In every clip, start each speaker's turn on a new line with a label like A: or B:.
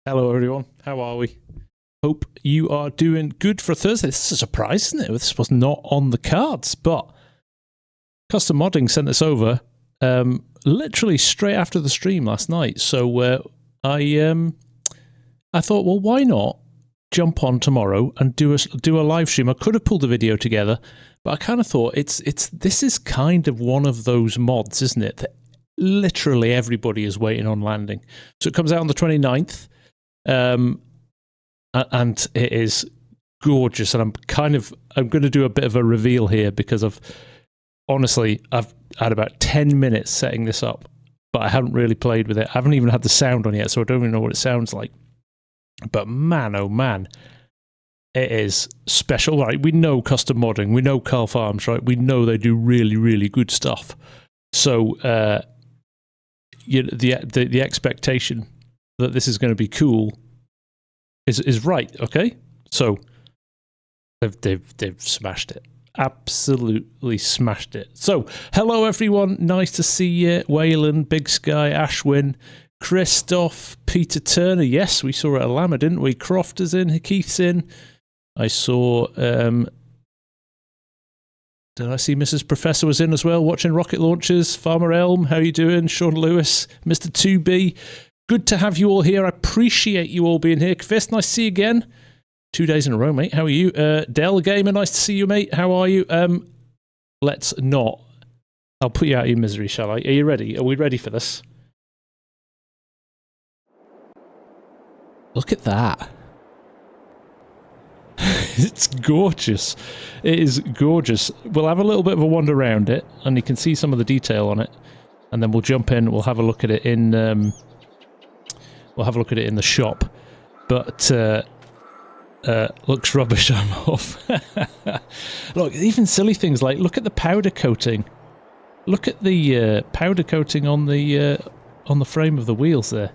A: Hello everyone, how are we? Hope you are doing good for Thursday. This is a surprise, isn't it? This was not on the cards, but Custom Modding sent this over literally straight after the stream last night. So I thought, well, why not jump on tomorrow and do a live stream? I could have pulled the video together, but I kind of thought this is kind of one of those mods, isn't it? That literally everybody is waiting on landing. So it comes out on the 29th. And it is gorgeous, and I'm going to do a bit of a reveal here because I've had about 10 minutes setting this up, but I haven't really played with it. I haven't even had the sound on yet, so I don't even know what it sounds like. But man, oh man, it is special, right? We know Custom Modding, we know Karl Farms, right? We know they do really, really good stuff. So the expectation that this is going to be cool is right, okay? So they've smashed it. Absolutely smashed it. So, hello everyone, nice to see you. Wayland, Big Sky, Ashwin, Christoph, Peter Turner. Yes, we saw it at Lama, didn't we? Croft is in, Keith's in. I saw did I see Mrs. Professor was in as well, watching rocket launches. Farmer Elm, how you doing? Sean Lewis, Mr. 2B. Good to have you all here. I appreciate you all being here. Kvist, nice to see you again. 2 days in a row, mate. How are you? Dell Gamer, nice to see you, mate. How are you? Let's not. I'll put you out of your misery, shall I? Are you ready? Are we ready for this? Look at that. It's gorgeous. It is gorgeous. We'll have a little bit of a wander around it, and you can see some of the detail on it. And then we'll jump in. We'll have a look at it in... We'll have a look at it in the shop, but looks rubbish. I'm off. Look, even silly things like look at the powder coating. Look at the powder coating on the frame of the wheels there.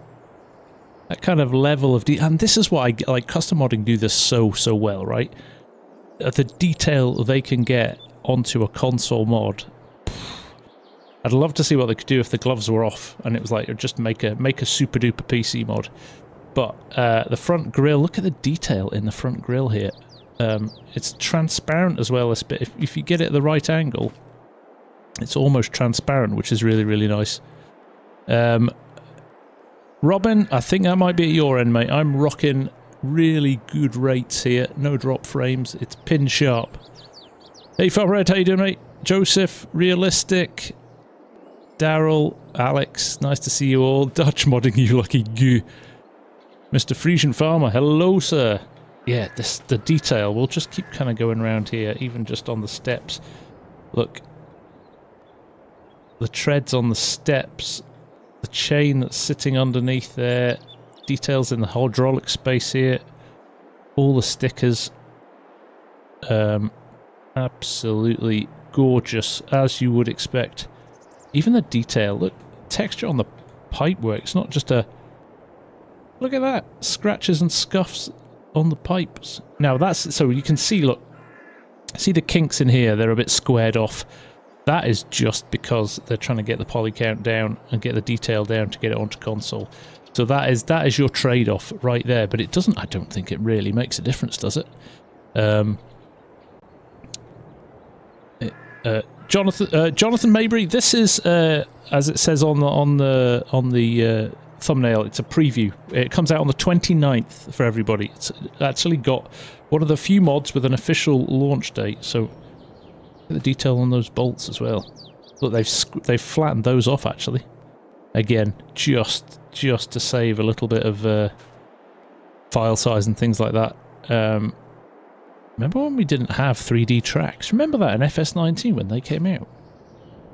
A: That kind of level of and this is why like Custom Modding do this so well, right? The detail they can get onto a console mod. I'd love to see what they could do if the gloves were off and it was like just make a super duper PC mod. But the front grille, look at the detail in the front grille here. It's transparent as well. This bit, if you get it at the right angle, it's almost transparent, which is really, really nice. Robin, I think that might be at your end, mate. I'm rocking really good rates here. No drop frames. It's pin sharp. Hey, Farred, how you doing, mate? Joseph, realistic. Daryl, Alex, nice to see you all. Dutch modding, you lucky goo. Mr. Frisian Farmer, hello, sir. Yeah, the detail. We'll just keep kind of going around here, even just on the steps. Look. The treads on the steps. The chain that's sitting underneath there. Details in the hydraulic space here. All the stickers. Absolutely gorgeous, as you would expect. Even the detail, look, texture on the pipework. It's not just a... Look at that. Scratches and scuffs on the pipes. Now that's... So you can see, look. See the kinks in here? They're a bit squared off. That is just because they're trying to get the poly count down and get the detail down to get it onto console. So that is your trade-off right there. But it doesn't... I don't think it really makes a difference, does it? Jonathan Mabry, this is as it says on the thumbnail, it's a preview. It comes out on the 29th for everybody. It's actually got one of the few mods with an official launch date, so look at the detail on those bolts as well. Look, they've flattened those off actually. Again, just to save a little bit of file size and things like that. Remember when we didn't have 3D tracks? Remember that in FS19 when they came out?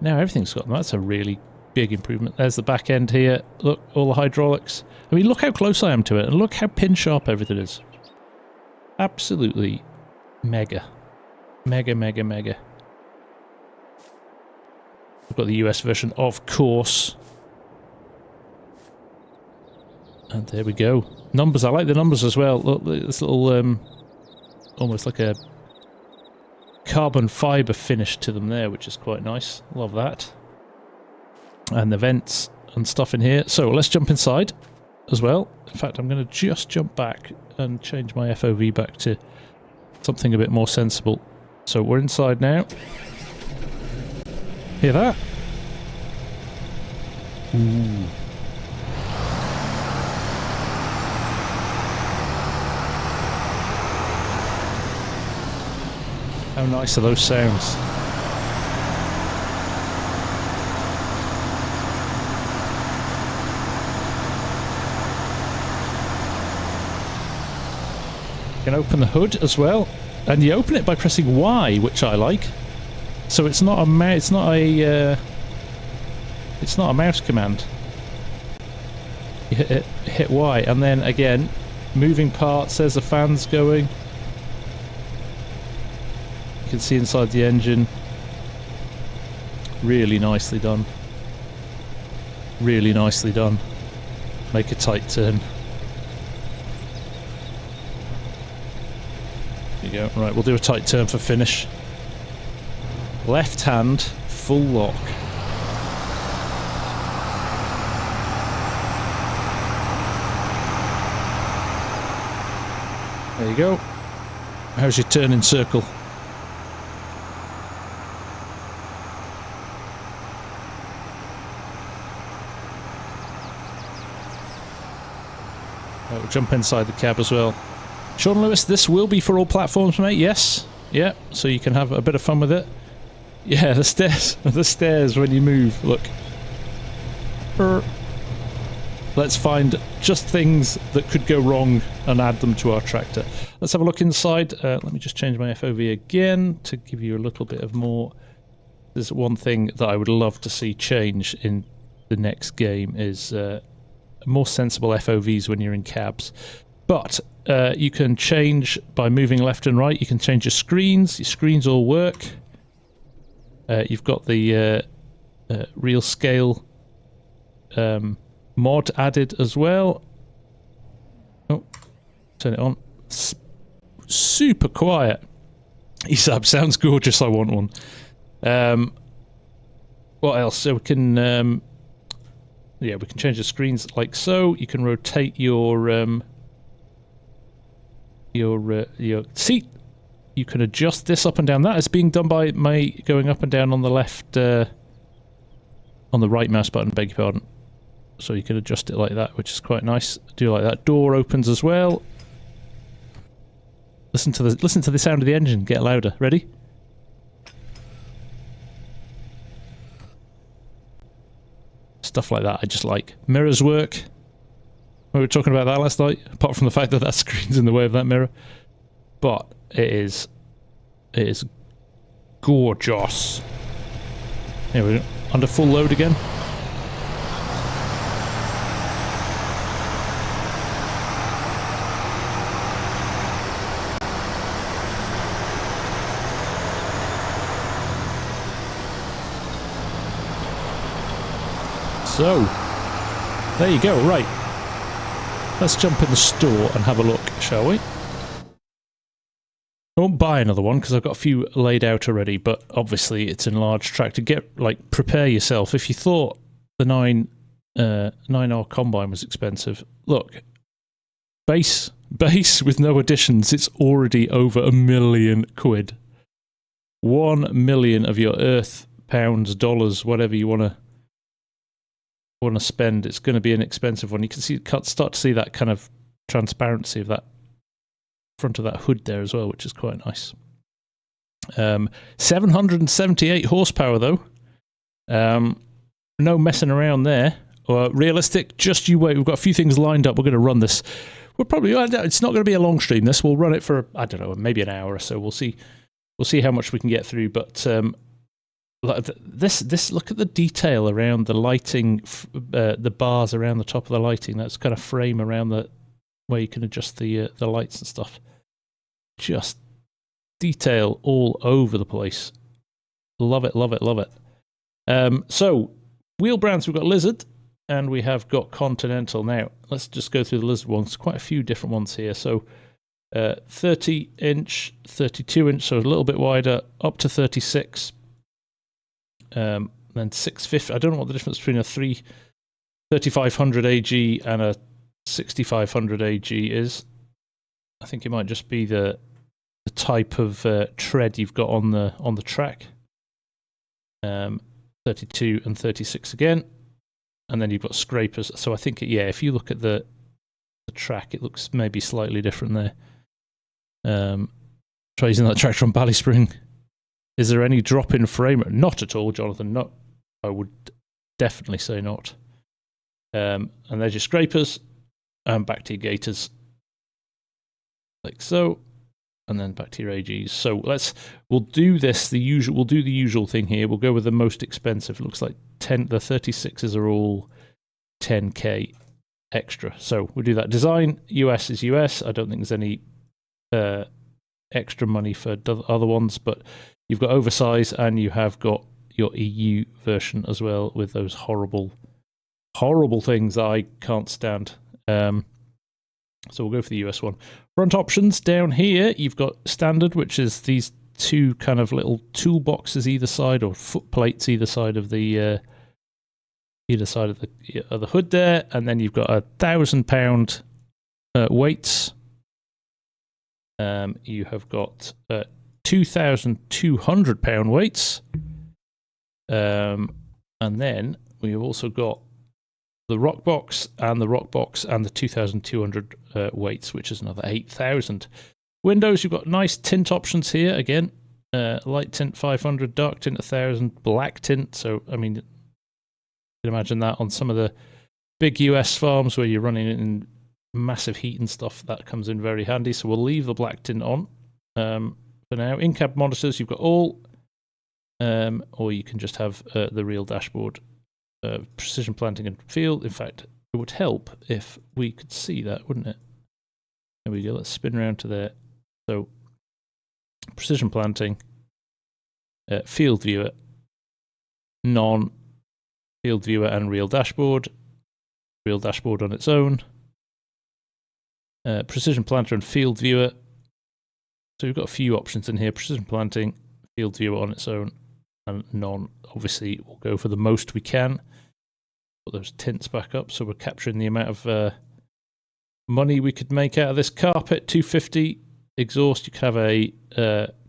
A: Now everything's got them. That's a really big improvement. There's the back end here. Look, all the hydraulics. I mean, look how close I am to it, and look how pin sharp everything is. Absolutely mega. Mega, mega, mega. We've got the US version, of course. And there we go. Numbers, I like the numbers as well. Look, this little... almost like a carbon fibre finish to them there, which is quite nice. Love that. And the vents and stuff in here. So let's jump inside. as well. In fact, I'm going to just jump back and change my FOV back to something a bit more sensible. So we're inside now. Hear that? Ooh. How nice are those sounds? You can open the hood as well, and you open it by pressing Y, which I like. So it's not a mouse command. You hit Y, and then again, moving parts. There's the fans going. You can see inside the engine. Really nicely done. Really nicely done. Make a tight turn. There you go. Right, we'll do a tight turn for finish. Left hand, full lock. There you go. How's your turn in circle? We'll jump inside the cab as well. Sean Lewis, this will be for all platforms, mate. Yes. Yeah. So you can have a bit of fun with it. Yeah, the stairs. The stairs when you move. Look. Let's find just things that could go wrong and add them to our tractor. Let's have a look inside. Let me just change my FOV again to give you a little bit of more. There's one thing that I would love to see change in the next game is more sensible FOVs when you're in cabs. But you can change by moving left and right. You can change your screens. Your screens all work. You've got the real scale mod added as well. Oh, turn it on. Super quiet. ESAB sounds gorgeous. I want one. What else? So we can, yeah, we can change the screens like so. You can rotate your seat. You can adjust this up and down. That is being done by my going up and down on the left, on the right mouse button. Beg your pardon. So you can adjust it like that, which is quite nice. Do like that. Door opens as well. Listen to the sound of the engine. Get louder. Ready? Stuff like that. I just like. Mirrors work. We were talking about that last night. Apart from the fact that that screen's in the way of that mirror, but it is gorgeous. Here we go. Under full load again. So, there you go, right. Let's jump in the store and have a look, shall we? I won't buy another one because I've got a few laid out already, but obviously it's enlarged tractor. Prepare yourself. If you thought the 9R Combine was expensive, look, base with no additions, it's already over £1 million. 1 million of your earth, pounds, dollars, whatever you want to spend. It's going to be an expensive one. You can start to see that kind of transparency of that front of that hood there as well, which is quite nice. 778 horsepower though. No messing around there. Realistic, just you wait. We've got a few things lined up. We're going to run this. It's not going to be a long stream, this. We'll run it for, I don't know, maybe an hour or so. We'll see how much we can get through, but this look at the detail around the lighting, the bars around the top of the lighting. That's kind of frame around where you can adjust the lights and stuff. Just detail all over the place. Love it, love it, love it. So wheel brands, we've got Lizard and we have got Continental. Now let's just go through the Lizard ones. Quite a few different ones here. So 30 inch, 32 inch, so a little bit wider, up to 36. Then 650. I don't know what the difference between a 3500 AG and a 6500 AG is. I think it might just be the type of tread you've got on the track. 32 and 36 again, and then you've got scrapers. So I think, yeah, if you look at the track, it looks maybe slightly different there. Try using that tractor on Ballyspring. Is there any drop in frame rate? Not at all, Jonathan. No, I would definitely say not. And there's your scrapers, and back to your gators, like so, and then back to your AGs. So we'll do this the usual. We'll do the usual thing here. We'll go with the most expensive. It looks like the 36s are all 10k extra. So we'll do that. Design US is US. I don't think there's any extra money for other ones, but you've got oversize and you have got your EU version as well with those horrible things that I can't stand. So we'll go for the US one. Front options down here, you've got standard, which is these two kind of little toolboxes either side, or foot plates either side of the hood there, and then you've got 1,000 pound weights. You have got 2,200 pound weights, and then we've also got the rock box and the 2,200 weights, which is another 8,000. Windows, you've got nice tint options here again. Light tint 500, dark tint 1,000, black tint. So I mean, you can imagine that on some of the big US farms where you're running it in massive heat and stuff, that comes in very handy. So we'll leave the black tint on for now. In-cab monitors, you've got all, or you can just have the real dashboard. Precision planting and field. In fact, it would help if we could see that, wouldn't it? There we go. Let's spin around to there. So, precision planting, field viewer, non-field viewer, and real dashboard. Real dashboard on its own. Precision planter and field viewer. So we've got a few options in here. Precision planting, field viewer on its own, and none. Obviously, we'll go for the most we can. Put those tints back up, so we're capturing the amount of money we could make out of this carpet. 250 exhaust. You could have a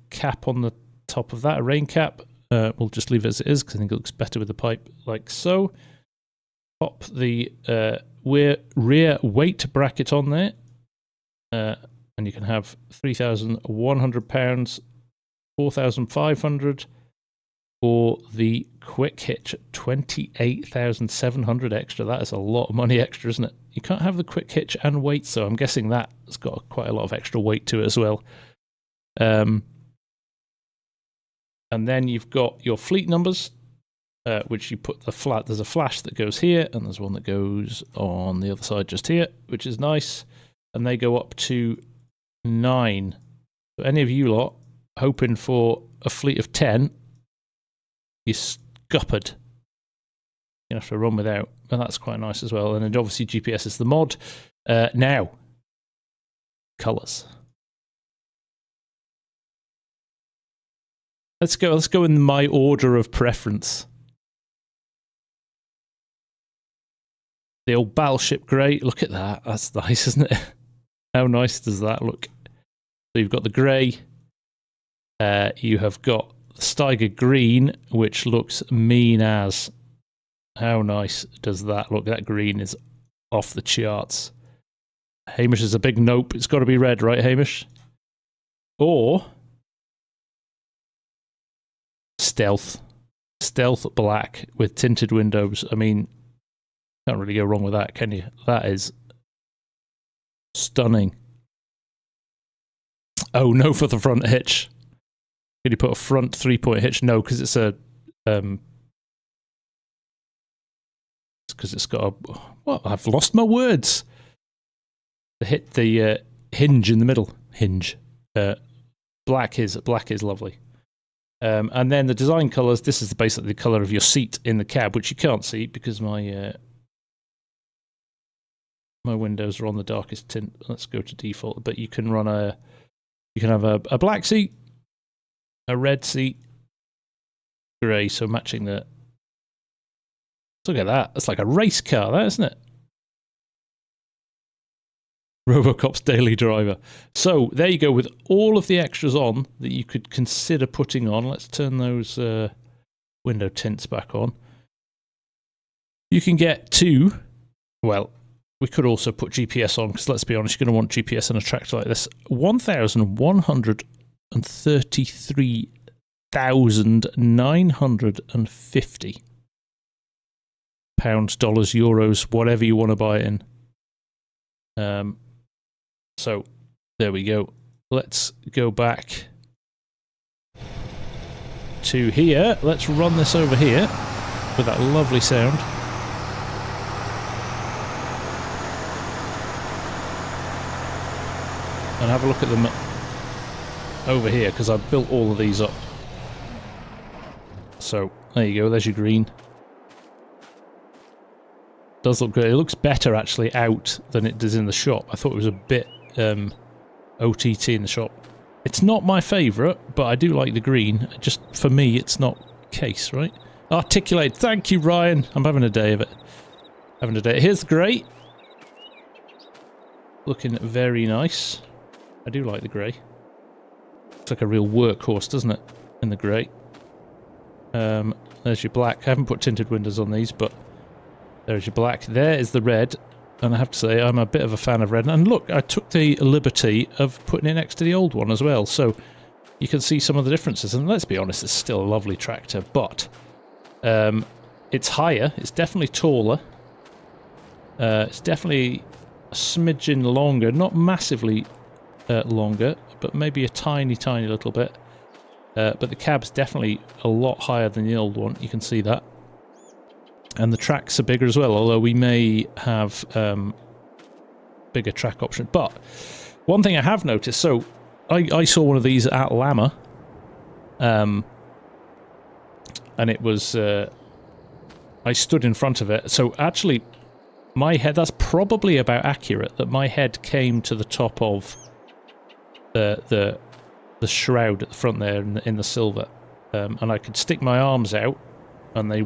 A: cap on the top of that, a rain cap. We'll just leave it as it is because I think it looks better with the pipe, like so. Pop the rear weight bracket on there, and you can have 3,100 pounds, 4,500. Or the quick hitch, 28,700 extra. That is a lot of money extra, isn't it? You can't have the quick hitch and weight, so I'm guessing that's got quite a lot of extra weight to it as well. And then you've got your fleet numbers, which you put there's a flash that goes here, and there's one that goes on the other side just here, which is nice. And they go up to 9. So any of you lot hoping for a fleet of 10, you're scuppered. You have to run without, and that's quite nice as well. And then obviously GPS is the mod. Now, colours. Let's go in my order of preference. The old battleship grey. Look at that. That's nice, isn't it? How nice does that look? So you've got the grey. You have got Steiger green, which looks mean as. How nice does that look? That green is off the charts. Hamish is a big nope. It's got to be red, right, Hamish? Or stealth black with tinted windows. I mean, can't really go wrong with that, can you? That is stunning. Oh, no for the front hitch. Can you put a front 3-point hitch? No, because it's a because it's got a what? I've lost my words. The hinge in the middle. Hinge. Black is lovely. And then the design colours. This is basically the colour of your seat in the cab, which you can't see because my windows are on the darkest tint. Let's go to default. But you can have a black seat, a red seat, grey, so matching the... Look at that. That's like a race car, that, isn't it? Robocop's daily driver. So there you go, with all of the extras on that you could consider putting on. Let's turn those window tints back on. You can get to, well, we could also put GPS on, because let's be honest, you're going to want GPS on a tractor like this. 1,133,950 pounds, dollars, euros, whatever you want to buy it in. So there we go. Let's go back to here. Let's run this over here with that lovely sound. And have a look at them over here, because I've built all of these up. So there you go, there's your green. Does look good. It looks better actually out than it does in the shop. I thought it was a bit OTT in the shop. It's not my favourite, but I do like the green. Just for me, it's not case, right? Articulate. Thank you, Ryan. I'm having a day of it. Having a day. Here's the grey. Looking very nice. I do like the grey. Looks like a real workhorse, doesn't it? In the grey. There's your black. I haven't put tinted windows on these, but there's your black. There is the red. And I have to say, I'm a bit of a fan of red. And look, I took the liberty of putting it next to the old one as well. So you can see some of the differences. And let's be honest, it's still a lovely tractor. But it's higher. It's definitely taller. It's definitely a smidgen longer. Not massively longer, but maybe a tiny, tiny little bit. But the cab's definitely a lot higher than the old one. You can see that. And the tracks are bigger as well, although we may have bigger track option. But one thing I have noticed, so I saw one of these at Lama, and it was, I stood in front of it. So actually, my head, that's probably about accurate, that my head came to the top of the shroud at the front there in the silver. And I could stick my arms out, and they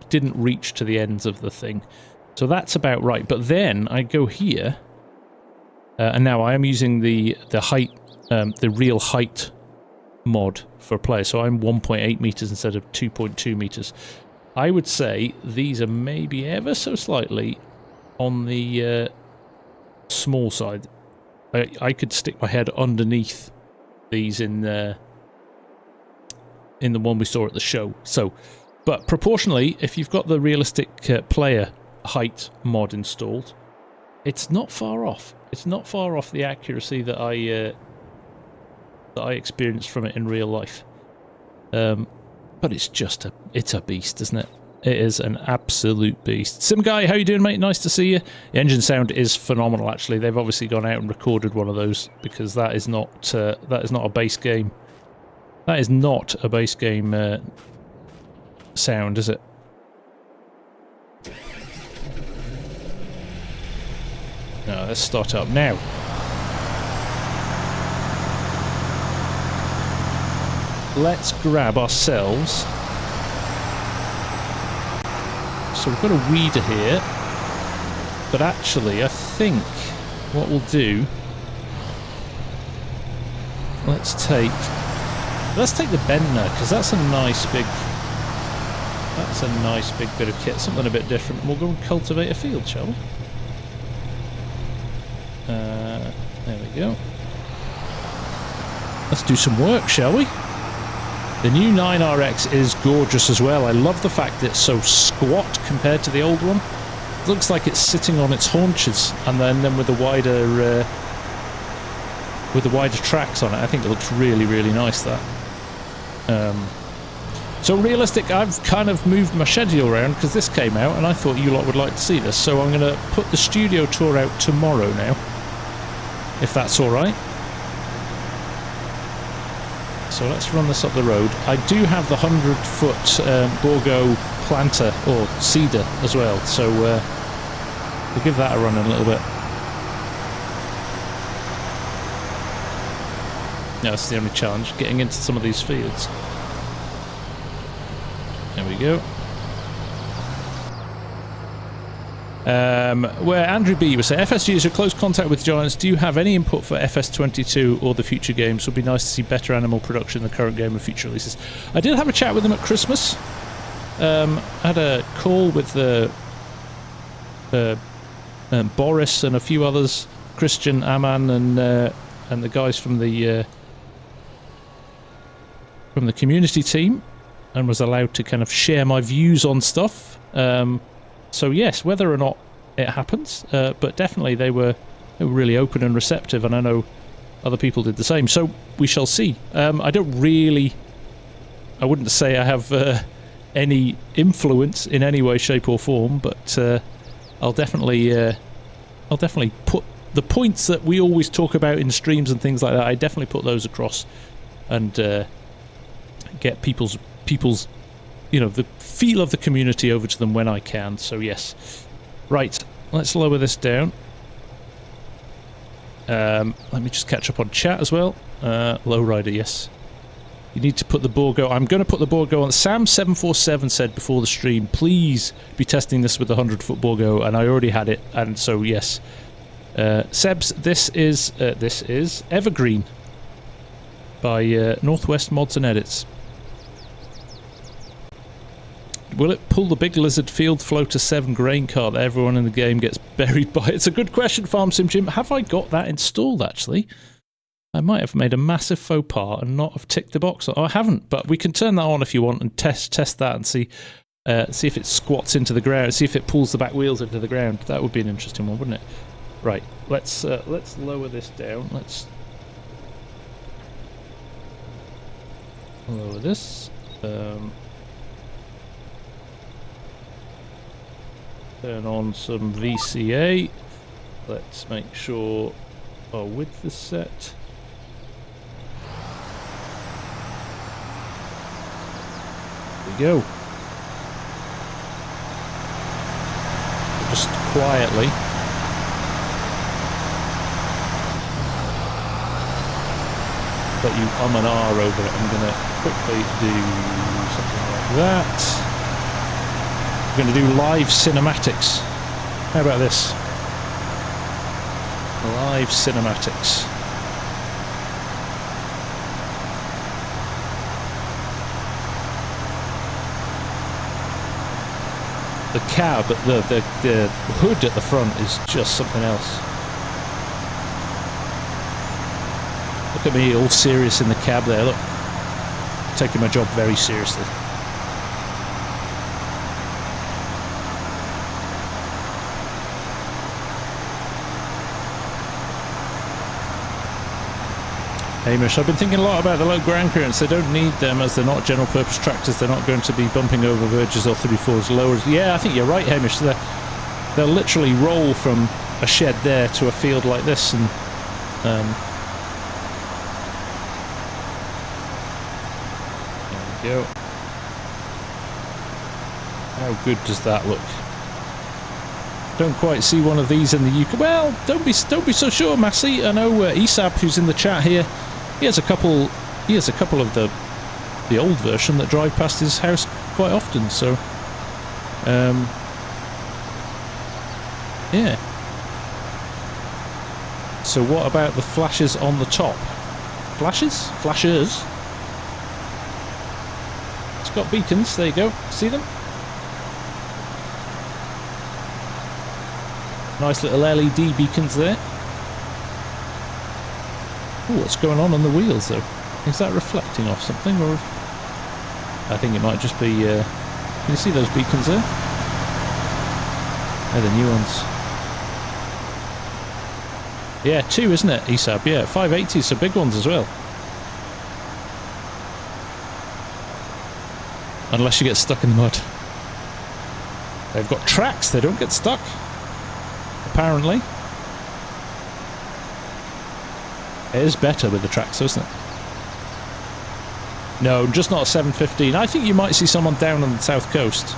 A: didn't reach to the ends of the thing. So that's about right. But then I go here, and now I am using the height, the real height mod for play. So I'm 1.8 meters instead of 2.2 meters. I would say these are maybe ever so slightly on the small side. I could stick my head underneath these in the one we saw at the show. So, but proportionally, if you've got the realistic player height mod installed, it's not far off. It's not far off the accuracy that I experienced from it in real life. But it's just it's a beast, isn't it? It is an absolute beast. Sim Guy, how you doing, mate? Nice to see you. The engine sound is phenomenal. Actually, they've obviously gone out and recorded one of those, because that is not a base game. That is not a base game sound, is it? No, let's start up now. Let's grab ourselves. So we've got a weeder here, but actually I think what we'll do, let's take the bender, because that's a nice big bit of kit, something a bit different. We'll go and cultivate a field, shall we? There we go. Let's do some work, shall we? The new 9RX is gorgeous as well. I love the fact that it's so squat compared to the old one. It looks like it's sitting on its haunches, and then with the wider tracks on it. I think it looks really, really nice, that. So realistic, I've kind of moved my schedule around because this came out and I thought you lot would like to see this. So I'm going to put the studio tour out tomorrow now, if that's alright. So let's run this up the road. I do have the 100-foot Borgo planter, or cedar, as well. So we'll give that a run in a little bit. No, that's the only challenge, getting into some of these fields. There we go. Where Andrew B was saying, FSG is a close contact with Giants. Do you have any input for FS22 or the future games? It would be nice to see better animal production in the current game and future releases. I did have a chat with them at Christmas. I had a call with Boris and a few others, Christian, Aman, and the guys from the community team, and was allowed to kind of share my views on stuff. So yes, whether or not it happens, but definitely they were really open and receptive, and I know other people did the same. So we shall see. I wouldn't say I have any influence in any way, shape, or form, but I'll definitely put the points that we always talk about in streams and things like that. I definitely put those across and get people's the feel of the community over to them when I can. So yes. Right, let's lower this down. Let me just catch up on chat as well. Lowrider, yes. You need to put the Borgo. I'm going to put the Borgo on. Sam747 said before the stream, please be testing this with the 100-foot Borgo, and I already had it, and so yes. Sebs, this is Evergreen by Northwest Mods and Edits. Will it pull the big lizard field floater 7 grain cart that everyone in the game gets buried by? It's a good question, Farm Sim Jim. Have I got that installed, actually? I might have made a massive faux pas and not have ticked the box. Oh, I haven't, but we can turn that on if you want and test that and see if it squats into the ground, see if it pulls the back wheels into the ground. That would be an interesting one, wouldn't it? Right, let's lower this down. Let's lower this. Turn on some VCA. Let's make sure our width is set. There we go. Just quietly. Let you and R over it. I'm going to quickly do something like that. We're going to do live cinematics. How about this? Live cinematics. The cab, the hood at the front is just something else. Look at me, all serious in the cab there. Look, taking my job very seriously. Hamish, I've been thinking a lot about the low ground clearance. They don't need them as they're not general purpose tractors. They're not going to be bumping over verges or 34s lowers. Yeah, I think you're right, Hamish. They'll literally roll from a shed there to a field like this, and there we go. How good does that look? Don't quite see one of these in the UK. Well, don't be so sure, Massey. I know Isab, who's in the chat here. He has a couple. He has a couple of the old version that drive past his house quite often. So, yeah. So what about the flashes on the top? Flashes? Flashers? It's got beacons. There you go. See them? Nice little LED beacons there. Ooh, what's going on the wheels though? Is that reflecting off something, or? I think it might just be. Can you see those beacons there? They're the new ones. Yeah, 2, isn't it, Isab? Yeah, 580s, so big ones as well. Unless you get stuck in the mud. They've got tracks; they don't get stuck. Apparently. It is better with the tracks, isn't it? No, just not a 715. I think you might see someone down on the south coast.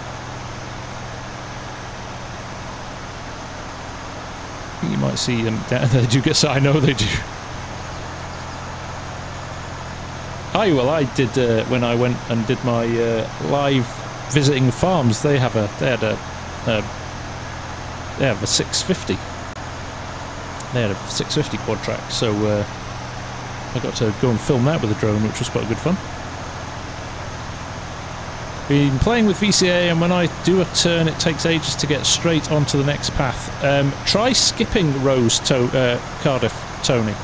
A: I think you might see them down. They do get. I know they do. I did when I went and did my live visiting farms. They had a they have a 650. They had a 650 Quadtrac, so I got to go and film that with a drone, which was quite good fun. Been playing with VCA, and when I do a turn it takes ages to get straight onto the next path. Try skipping rows, Cardiff, Tony.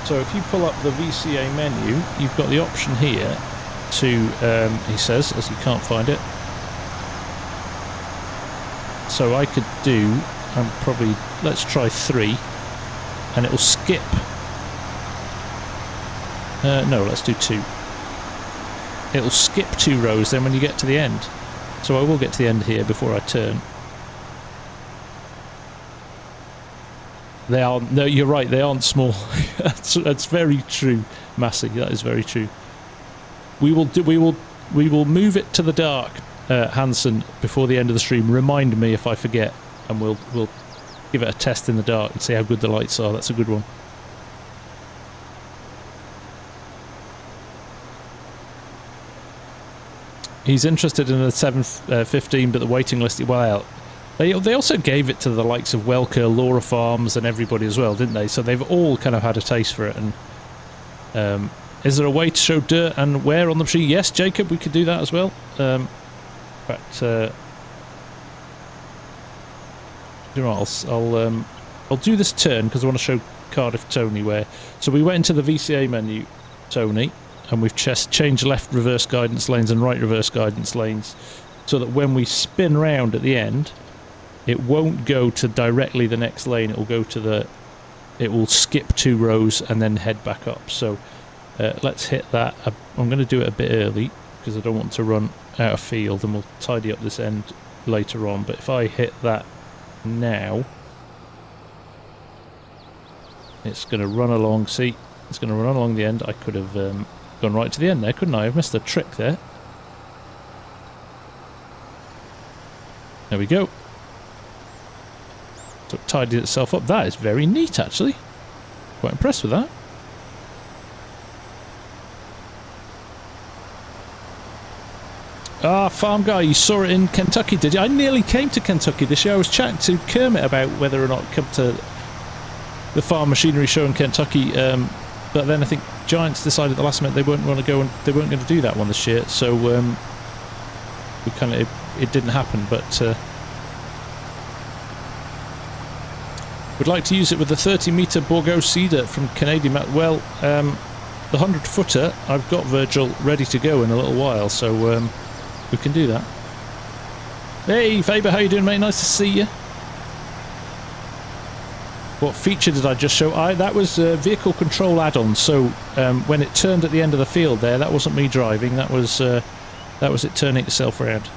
A: So if you pull up the VCA menu, you've got the option here to, he says, as you can't find it. So I could do, probably, let's try 3, and it will skip. No, let's do 2. It'll skip 2 rows then when you get to the end. So I will get to the end here before I turn. They aren't, no, you're right, they aren't small. that's very true, Massey, that is very true. We will move it to the dark, Hanson, before the end of the stream. Remind me if I forget, and we'll give it a test in the dark and see how good the lights are. That's a good one. He's interested in a 715, but the waiting list, well, they also gave it to the likes of Welker, Laura Farms, and everybody as well, didn't they? So they've all kind of had a taste for it. And is there a way to show dirt and wear on the machine? Yes, Jacob, we could do that as well. But you know what, I'll do this turn because I want to show Cardiff Tony where. So we went into the VCA menu, Tony. And we've changed left reverse guidance lanes and right reverse guidance lanes so that when we spin round at the end, it won't go to directly the next lane. It will go to the, it will skip 2 rows and then head back up. So let's hit that. I'm going to do it a bit early because I don't want to run out of field, and we'll tidy up this end later on. But if I hit that now, it's going to run along. See, it's going to run along the end. I could have gone right to the end there, couldn't I? I've missed a trick there. There we go. So it tidied itself up. That is very neat, actually. Quite impressed with that. Ah, Farm Guy, you saw it in Kentucky, did you? I nearly came to Kentucky this year. I was chatting to Kermit about whether or not come to the Farm Machinery Show in Kentucky, but then I think Giants decided at the last minute they weren't going to go, and they weren't going to do that one this year. So we kind of it didn't happen. But we'd like to use it with the 30-meter Bourgault Cedar from Canadian. Well, the 100-footer, I've got Virgil ready to go in a little while, so we can do that. Hey Faber, how you doing, mate? Nice to see you. What feature did I just show? That was vehicle control add-on. So when it turned at the end of the field there, that wasn't me driving. That was it turning itself around.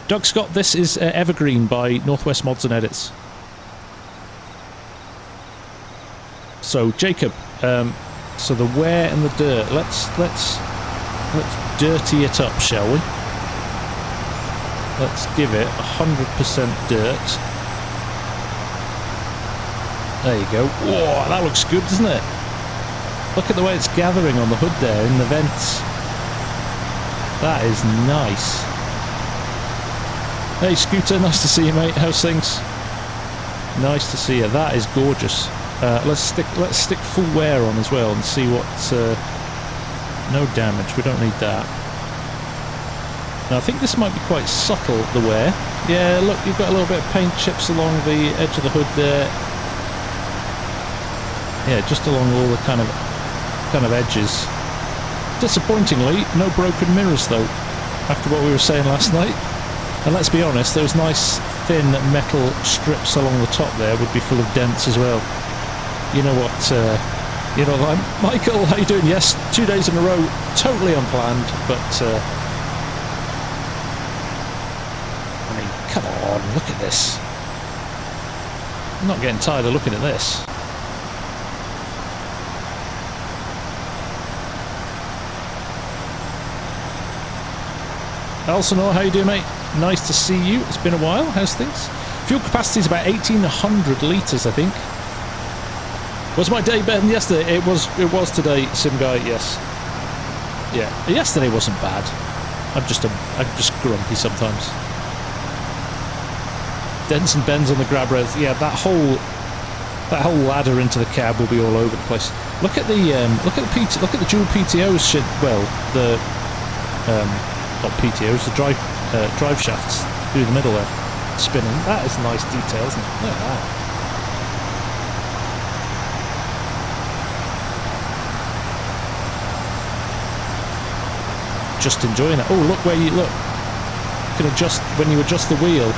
A: Doug Scott, this is Evergreen by Northwest Mods and Edits. So Jacob, so the wear and the dirt. Let's dirty it up, shall we? Let's give it 100% dirt. There you go. Whoa, that looks good, doesn't it? Look at the way it's gathering on the hood there in the vents. That is nice. Hey Scooter, nice to see you, mate. How's things? Nice to see you. That is gorgeous. Let's stick full wear on as well and see what. No damage. We don't need that. Now I think this might be quite subtle, the wear. Yeah, look, you've got a little bit of paint chips along the edge of the hood there. Yeah, just along all the kind of edges. Disappointingly, no broken mirrors though, after what we were saying last night. And let's be honest, those nice thin metal strips along the top there would be full of dents as well. You know what, Michael, how you doing? Yes, 2 days in a row, totally unplanned, but I mean, come on, look at this. I'm not getting tired of looking at this. Elsinore, how you doing, mate? Nice to see you. It's been a while. How's things? Fuel capacity is about 1,800 litres, I think. Was my day better than yesterday? It was today, Sim Guy. Yes. Yeah. Yesterday wasn't bad. I'm just grumpy sometimes. Dents and bends on the grab rails. Yeah, that whole ladder into the cab will be all over the place. Look at the dual PTOs. Well, the not PTOs, the drive shafts through the middle there, spinning. That is nice detail, isn't it? Look at that. Just enjoying it. Oh, look where you look. You can adjust when you adjust the wheel.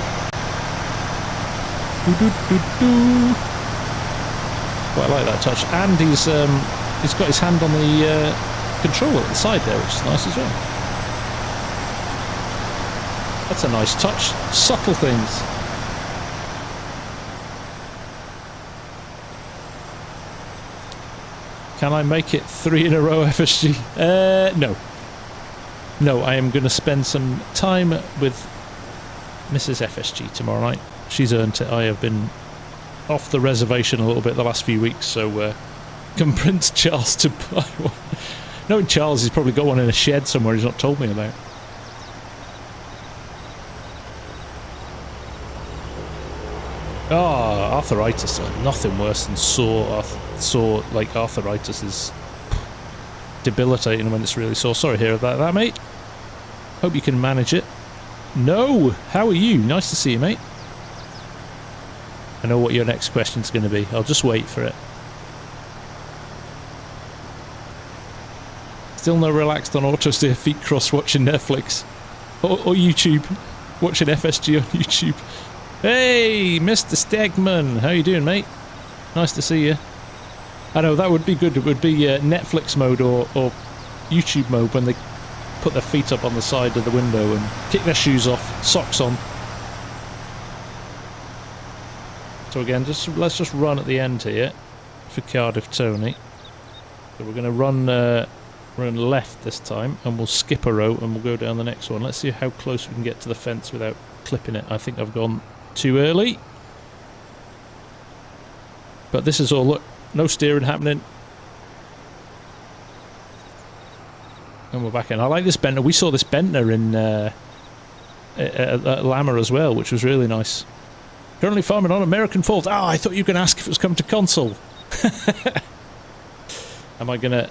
A: Quite like that touch. And he's got his hand on the controller at the side there, which is nice as well. That's a nice touch. Subtle things. Can I make it 3 in a row, FSG? No. No, I am going to spend some time with Mrs. FSG tomorrow night. She's earned it. I have been off the reservation a little bit the last few weeks, so convince Charles to buy one. Knowing Charles, he's probably got one in a shed somewhere he's not told me about. Ah, arthritis. Nothing worse than sore like arthritis is debilitating when it's really sore. Sorry to hear about that, mate. Hope you can manage it. No! How are you? Nice to see you, mate. I know what your next question's going to be. I'll just wait for it. Still no relaxed on autosteer feet cross watching Netflix. Or YouTube. Watching FSG on YouTube. Hey, Mr. Stegman. How you doing, mate? Nice to see you. I know, that would be good. It would be Netflix mode or YouTube mode when they put their feet up on the side of the window and kick their shoes off, socks on. So again, let's just run at the end here for Cardiff Tony. So we're going to run left this time, and we'll skip a row and we'll go down the next one. Let's see how close we can get to the fence without clipping it. I think I've gone too early. But this is all, look, no steering happening. And we're back in. I like this Bentner. We saw this Bentner in at Lammer as well, which was really nice. Currently farming on American Fault. Ah, I thought you were going to ask if it was coming to console. I'm gonna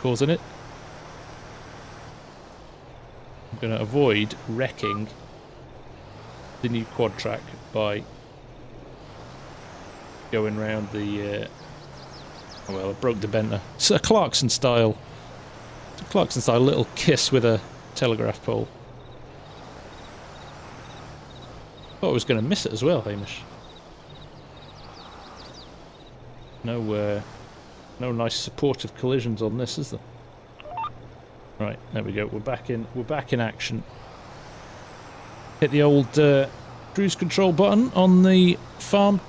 A: cause it. I'm gonna avoid wrecking the new Quadtrac by going round the well, I broke the Bentner. It's a Clarkson style. It's a Clarkson style little kiss with a telegraph pole. Thought I was going to miss it as well, Hamish. No nice supportive collisions on this, is there? Right, there we go. We're back in action. Hit the old cruise control button on the farm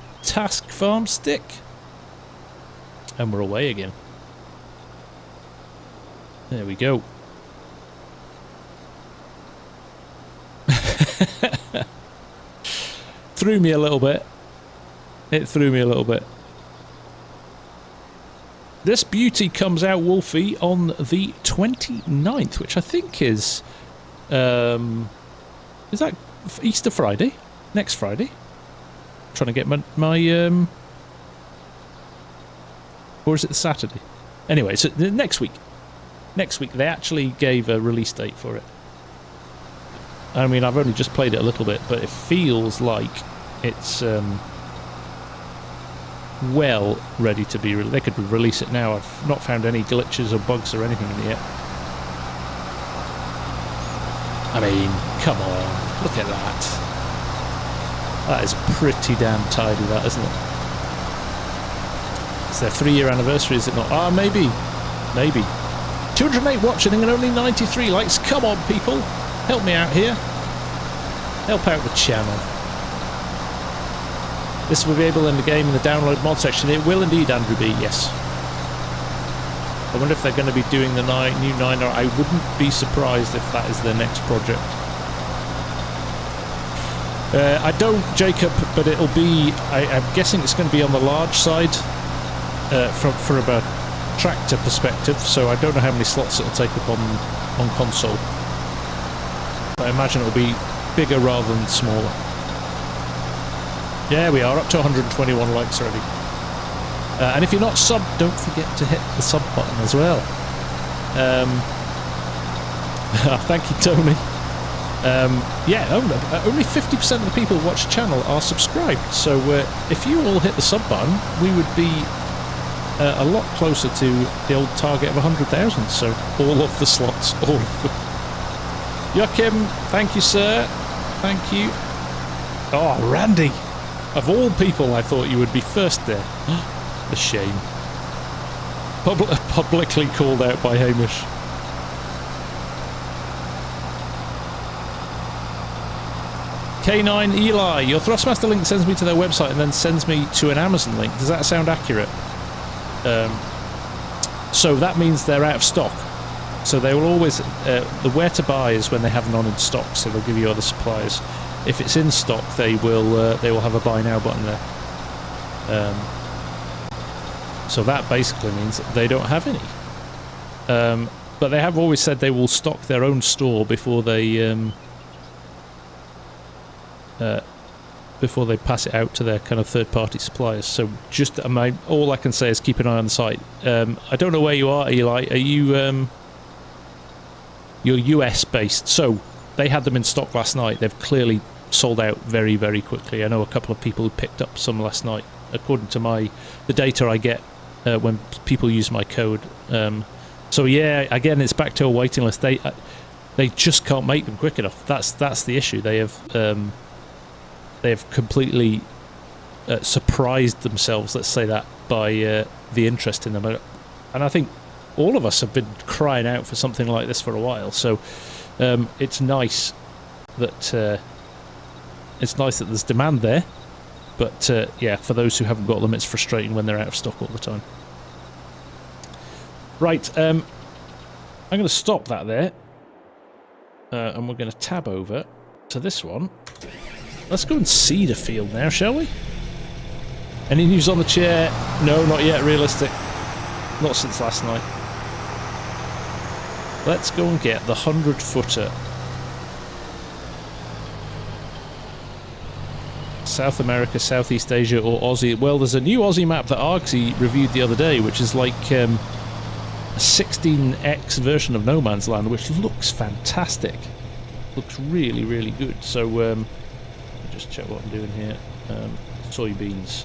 A: stick. And we're away again. There we go. Threw me a little bit. It threw me a little bit. This beauty comes out, Wolfie, on the 29th, which I think is that Easter Friday? Next Friday? I'm trying to get my or is it the Saturday? Anyway, so next week. Next week, they actually gave a release date for it. I mean, I've only just played it a little bit, but it feels like it's well ready to be released. They could release it now. I've not found any glitches or bugs or anything in it yet. I mean, come on, look at that. That is pretty damn tidy, that, isn't it? It's their 3-year anniversary, is it not? Ah, maybe. Maybe. 208 watching and only 93 likes. Come on, people. Help me out here. Help out the channel. This will be able in the game in the download mod section. It will indeed, Andrew B. Yes. I wonder if they're going to be doing the new 9. I wouldn't be surprised if that is their next project. I don't, Jacob, but it'll be... I'm guessing it's going to be on the large side from a tractor perspective, so I don't know how many slots it'll take up on console. I imagine it'll be bigger rather than smaller. Yeah, we are up to 121 likes already. And if you're not subbed, don't forget to hit the sub button as well. Thank you, Tony. Yeah, only 50% of the people who watch the channel are subscribed. So if you all hit the sub button, we would be a lot closer to the old target of 100,000. So all of the slots, all of them. Joachim, thank you, sir. Thank you. Oh, Randy. Of all people, I thought you would be first there. A shame. Publicly called out by Hamish. K9 Eli, your Thrustmaster link sends me to their website and then sends me to an Amazon link. Does that sound accurate? So that means they're out of stock. So they will always, the where to buy is when they have none in stock, so they'll give you other suppliers. If it's in stock, they will have a buy now button there. So that basically means that they don't have any. But they have always said they will stock their own store before they pass it out to their kind of third-party suppliers. So just all I can say is keep an eye on the site. I don't know where you are, Eli. Are you you're US based? So they had them in stock last night. They've clearly sold out very, very quickly. I know a couple of people who picked up some last night, according to the data I get when people use my code. So yeah, again, it's back to a waiting list. They just can't make them quick enough. That's the issue. They have completely surprised themselves, let's say that, by the interest in them. And I think all of us have been crying out for something like this for a while. So it's nice that there's demand there. But yeah, for those who haven't got them, it's frustrating when they're out of stock all the time. Right, I'm going to stop that there. And we're going to tab over to this one. Let's go and see the field now, shall we? Any news on the chair? No, not yet, realistic. Not since last night. Let's go and get the 100-footer. South America, Southeast Asia or Aussie. Well, there's a new Aussie map that Argsy reviewed the other day, which is like a 16x version of No Man's Land, which looks fantastic. Looks really, really good. So, just check what I'm doing here. Soybeans.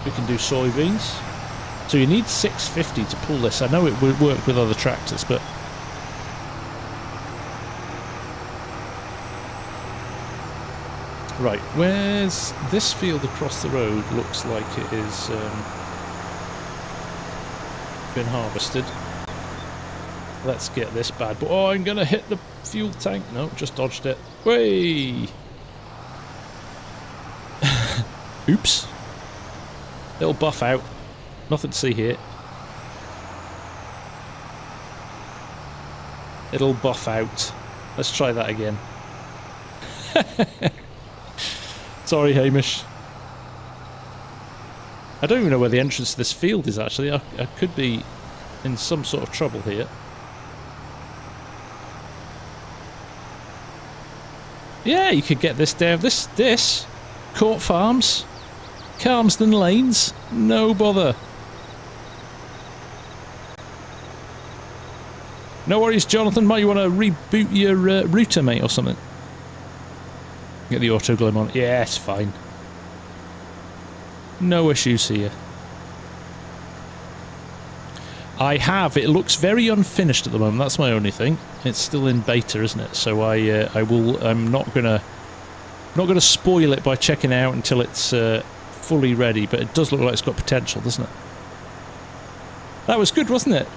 A: We can do soybeans. So you need 650 to pull this. I know it would work with other tractors, but... Right, where's this field across the road? Looks like it is been harvested. Let's get this bad boy. Oh, I'm gonna hit the fuel tank. No, just dodged it. Way. Oops. It'll buff out. Nothing to see here. It'll buff out. Let's try that again. Sorry, Hamish. I don't even know where the entrance to this field is, actually. I could be in some sort of trouble here. Yeah, you could get this down. This. Court Farms. Calmsden Lanes. No bother. No worries, Jonathan. Might you want to reboot your router, mate, or something? Get the auto glim on. Yeah, it's fine. No issues here. I have. It looks very unfinished at the moment. That's my only thing. It's still in beta, isn't it? So I'm not gonna spoil it by checking it out until it's fully ready. But it does look like it's got potential, doesn't it? That was good, wasn't it?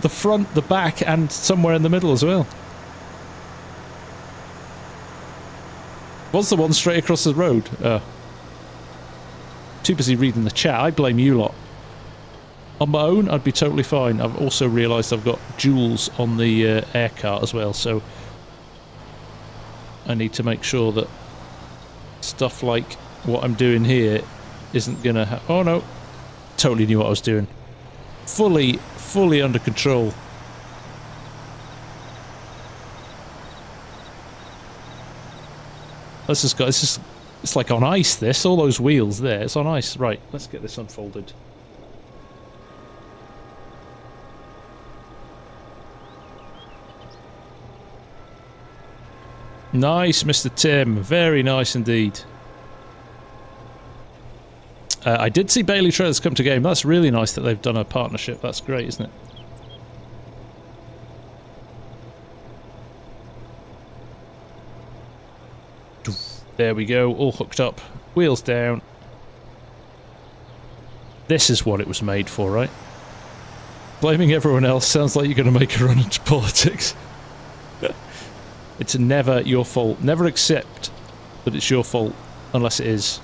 A: The front, the back, and somewhere in the middle as well. Was the one straight across the road? Too busy reading the chat. I blame you lot. On my own, I'd be totally fine. I've also realised I've got jewels on the air cart as well, so I need to make sure that stuff like what I'm doing here isn't going to oh no, totally knew what I was doing. Fully under control. Let's just go. It's like on ice. This, all those wheels there. It's on ice. Right. Let's get this unfolded. Nice, Mr. Tim. Very nice indeed. I did see Bailey Trailers come to game. That's really nice that they've done a partnership. That's great, isn't it? There we go, all hooked up. Wheels down. This is what it was made for, right? Blaming everyone else sounds like you're going to make a run into politics. It's never your fault. Never accept that it's your fault unless it is.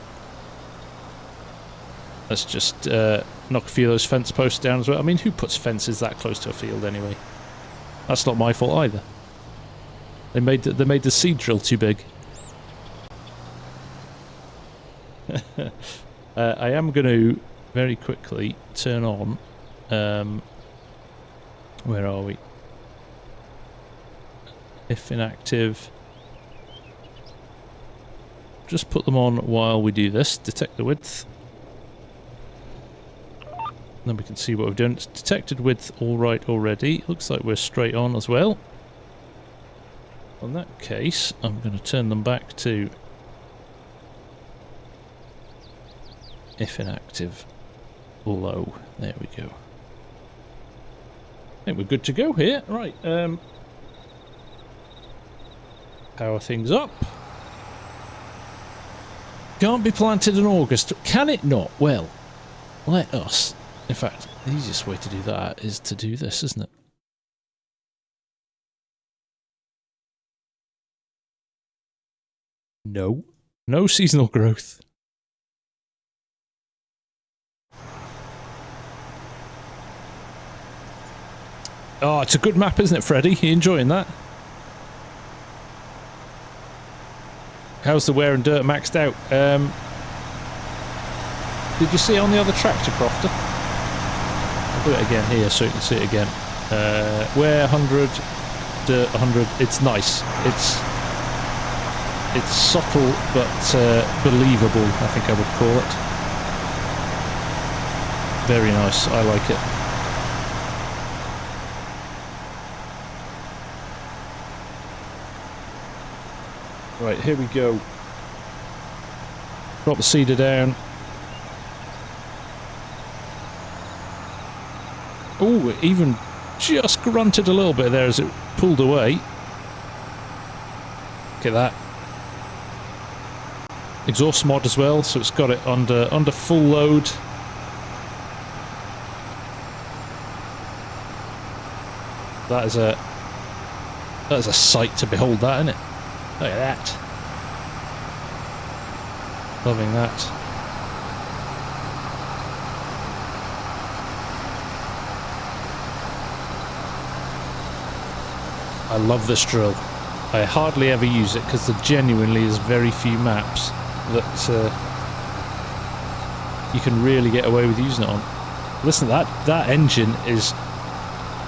A: Let's just knock a few of those fence posts down as well. I mean, who puts fences that close to a field anyway? That's not my fault either. They made the seed drill too big. I am going to very quickly turn on. Where are we? If inactive. Just put them on while we do this. Detect the width. Then we can see what we've done. It's detected width all right already. Looks like we're straight on as well. In that case, I'm going to turn them back to if inactive low. There we go. I think we're good to go here. Right. Power things up. Can't be planted in August. Can it not? Well, let us. In fact, the easiest way to do that is to do this, isn't it? No. No seasonal growth. Oh, it's a good map, isn't it, Freddie? You enjoying that? How's the wear and dirt maxed out? Did you see on the other tractor, Crofter? I'll do it again here so you can see it again. Wear 100, dirt 100. It's nice. It's subtle but believable, I think I would call it. Very nice. I like it. Right, here we go. Drop the seeder down. Oh, it even just grunted a little bit there as it pulled away. Look at that. Exhaust mod as well, so it's got it under full load. That is a sight to behold, that, isn't it? Look at that. Loving that. I love this drill. I hardly ever use it because there genuinely is very few maps that you can really get away with using it on. Listen, that engine is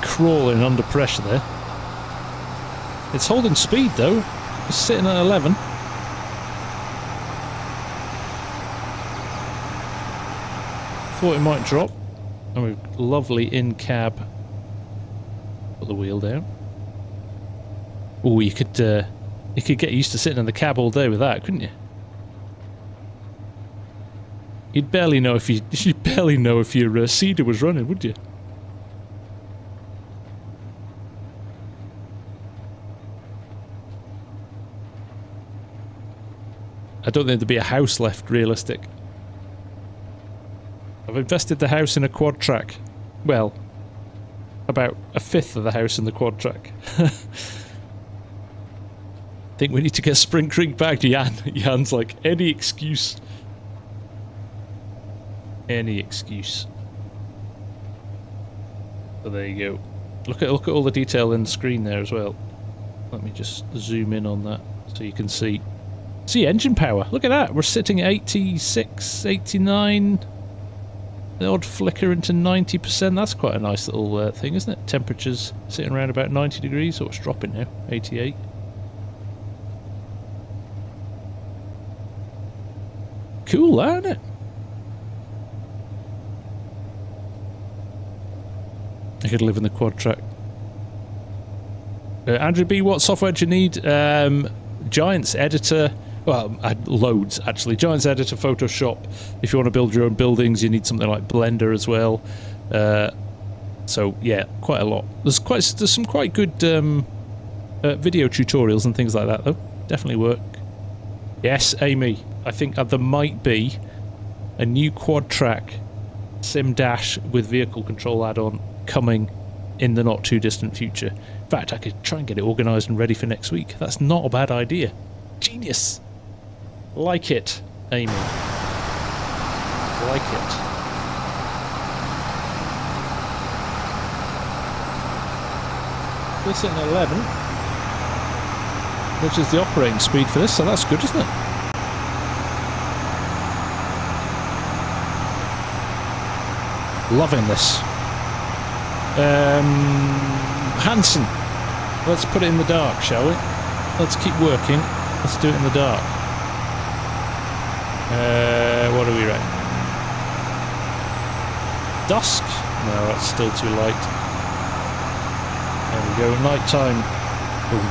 A: crawling under pressure there. It's holding speed though. It's sitting at 11. Thought it might drop. And we've lovely in cab. Put the wheel down. Oh, you could get used to sitting in the cab all day with that, couldn't you? You'd barely know if you'd barely know if your seeder was running, would you? I don't think there'd be a house left realistic. I've invested the house in a Quadtrac. Well, about a fifth of the house in the Quadtrac. Think we need to get Spring Creek back, Jan. Jan's like, any excuse. Any excuse. So there you go. Look at all the detail in the screen there as well. Let me just zoom in on that so you can see. See engine power. Look at that. We're sitting at 86, 89. The odd flicker into 90%. That's quite a nice little thing, isn't it? Temperatures sitting around about 90 degrees. So it's dropping now. 88. cool, isn't it? I could live in the Quadtrac. Andrew B, what software do you need? Giants Editor. Well, loads actually. Giants Editor, Photoshop. If you want to build your own buildings, you need something like Blender as well. So yeah, quite a lot. There's some quite good video tutorials and things like that though. Definitely work. Yes, Amy. I think there might be a new Quadtrac Sim Dash with vehicle control add-on coming in the not too distant future. In fact, I could try and get it organised and ready for next week. That's not a bad idea. Genius. Like it, Amy. Like it. We're sitting at 11, which is the operating speed for this, so that's good, isn't it? Loving this. Hanson, let's put it in the dark, shall we? Let's keep working. Let's do it in the dark. What do we rate? Dusk? No, that's still too light. There we go, night time. Boom.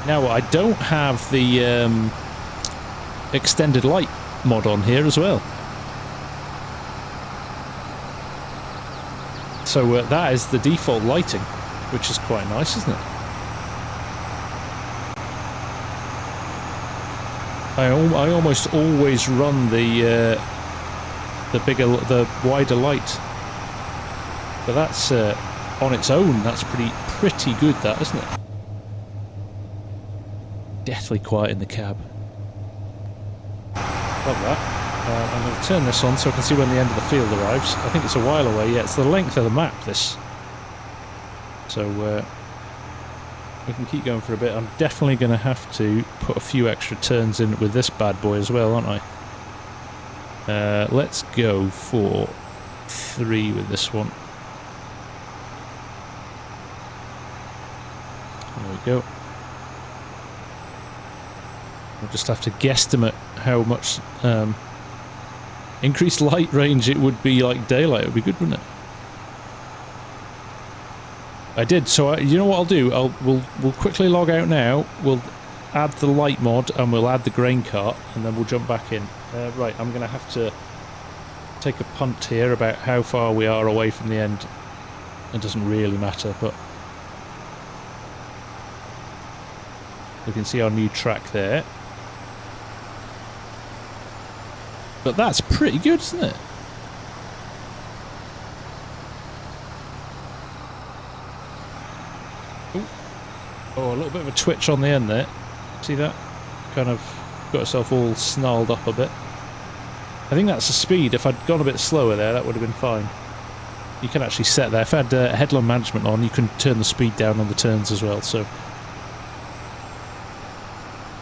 A: Now, I don't have the extended light mod on here as well. So that is the default lighting, which is quite nice, isn't it? I almost always run the wider light, but that's on its own. That's pretty good, that, isn't it? Deathly quiet in the cab. Love that. I'm going to turn this on so I can see when the end of the field arrives. I think it's a while away. Yeah, it's the length of the map, this. So we can keep going for a bit. I'm definitely going to have to put a few extra turns in with this bad boy as well, aren't I? Let's go for 3 with this one. There we go. We'll just have to guesstimate how much increased light range it would be like daylight. It would be good, wouldn't it? I did. So you know what I'll do? We'll quickly log out now. We'll add the light mod and we'll add the grain cart, and then we'll jump back in. Right, I'm going to have to take a punt here about how far we are away from the end. It doesn't really matter, but we can see our new track there. But that's pretty good, isn't it? Ooh. Oh, a little bit of a twitch on the end there. See that? Kind of got itself all snarled up a bit. I think that's the speed. If I'd gone a bit slower there, that would have been fine. You can actually set there. If I had headland management on, you can turn the speed down on the turns as well, so...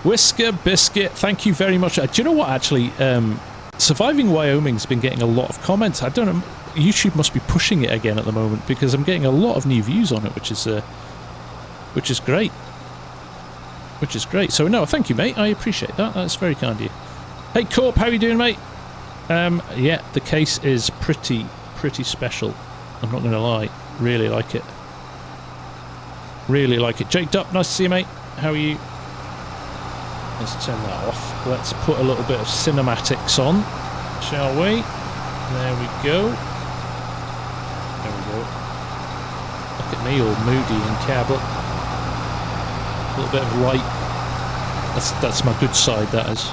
A: Whisker Biscuit, thank you very much. Do you know what, actually? Surviving Wyoming's been getting a lot of comments. I don't know, YouTube must be pushing it again at the moment, because I'm getting a lot of new views on it, which is great. Which is great. So no, thank you, mate. I appreciate that. That's very kind of you. Hey Corp, how you doing, mate? Yeah, the case is pretty special. I'm not gonna lie. Really like it. Really like it. Jake Dupp, nice to see you, mate. How are you? Let's turn that off. Let's put a little bit of cinematics on, shall we? There we go. There we go. Look at me, all moody and cab up. A little bit of light. That's my good side, that is.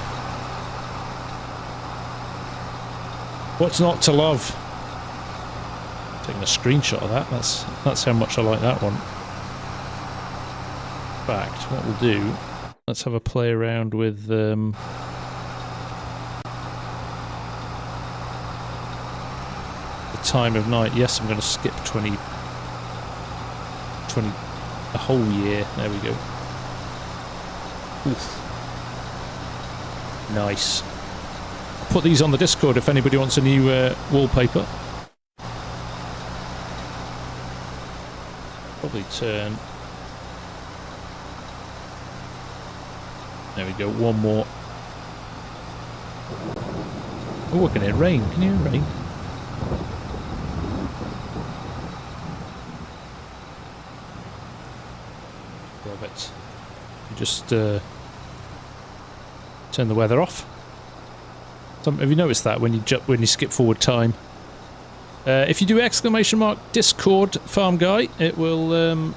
A: What's not to love? Taking a screenshot of that. That's how much I like that one. In fact, what we'll do, let's have a play around with the time of night. Yes, I'm going to skip 20 a whole year. There we go. Oof. Nice. I'll put these on the Discord if anybody wants a new wallpaper. Probably turn There we go, one more. Oh, we're going to rain. Can you hear rain? Love it. You just turn the weather off. Have you noticed that when you skip forward time? If you do ! Discord farm guy, it will